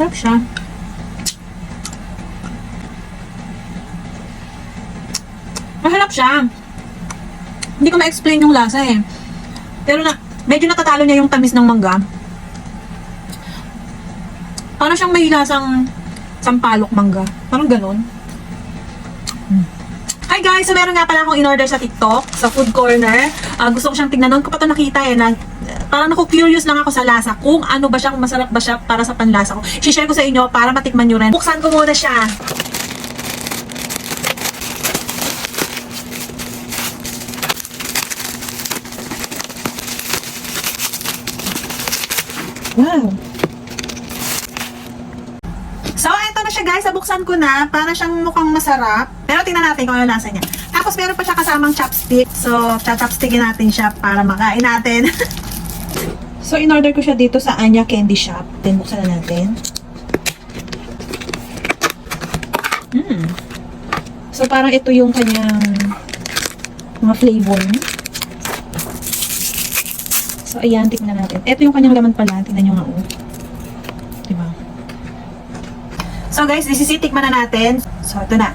Sarap siya. Masarap siya. Hindi ko ma-explain yung lasa eh. Pero medyo natatalo niya yung tamis ng mangga. Parang siyang may lasang sampalok mangga. Parang ganun. Hi guys! So meron nga pala akong in-order sa TikTok, sa food corner. Gusto ko siyang tignan. Noon ko pa ito nakita eh. Parang naku-curious lang ako sa lasa. Kung ano ba siya, kung masarap ba siya para sa panlasa ko. I-share ko sa inyo para matikman nyo rin. Buksan ko muna siya. Wow! So, eto na siya guys. Nabuksan ko na. Para siyang mukhang masarap. Pero tingnan natin kung ano lasa niya. Tapos, meron pa siya kasamang chopstick. So, chopstickin natin siya para makain natin. So, in-order ko siya dito sa Anya Candy Shop. Then, buksan na natin. So, parang ito yung kanyang mga flavor. So, ayan, tingnan natin. Ito yung kanyang laman pala. Tingnan nyo nga, oh. Diba? So, guys, isisitikman na natin. So, ito na.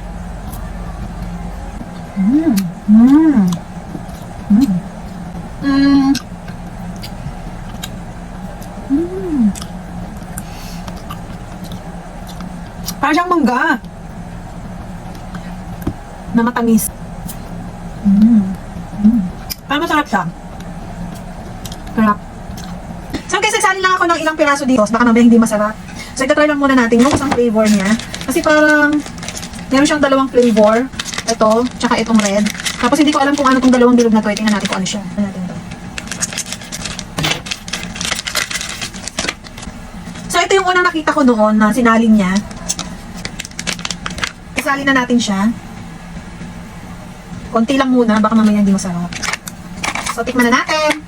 Parang siyang mangga. Na matamis. Parang masarap siya. Sarap. So guys, nagsali lang ako ng ilang piraso dito. Baka mamaya hindi masarap. So itatry lang muna natin yung isang flavor niya. Kasi parang meron siyang dalawang flavor. Ito, tsaka itong red. Tapos hindi ko alam kung ano itong dalawang bilog na to. Tingnan natin kung ano siya. Tingnan natin ito. So ito yung unang nakita ko noon na sinalin niya. Isali na natin siya. Konti lang muna, baka mamaya hindi masarap. So tikman na natin.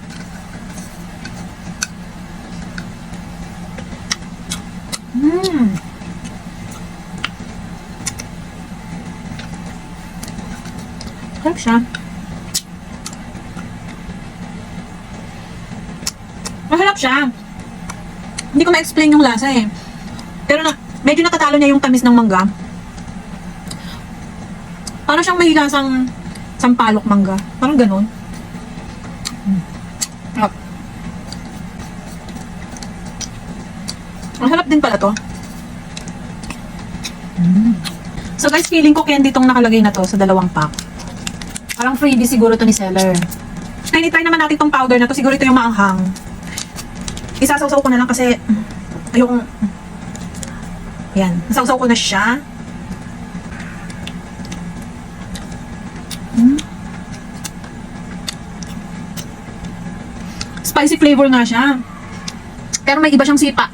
Sarap siya. Masarap siya. Hindi ko ma-explain yung lasa eh. Pero medyo natatalo niya yung tamis ng mangga. Parang siyang may lasang sampalok mangga. Parang ganun. Sarap. Masarap din pala to. So guys, feeling ko candy tong nakalagay na to sa dalawang pack. Parang freebie siguro to ni seller. Ay, try naman natin tong powder na to. Siguro ito yung maanghang. Isasawsaw ko na lang kasi ayokong... Ayan. Nasawsaw ko na siya. Spicy flavor nga siya. Pero may iba siyang sipa.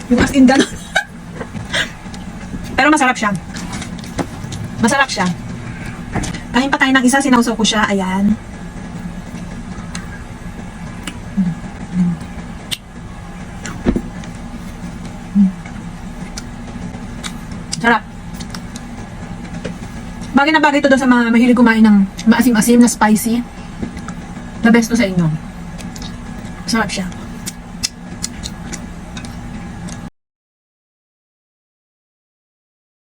Yung as in gano'n. Pero masarap siya. Masarap siya. Kain pa tayo ng isa, sinawsaw ko siya. Ayan. Sarap. Bagay na bagay ito doon sa mga mahilig kumain ng maasim-asim na spicy. The best to sa inyo. Sarap siya.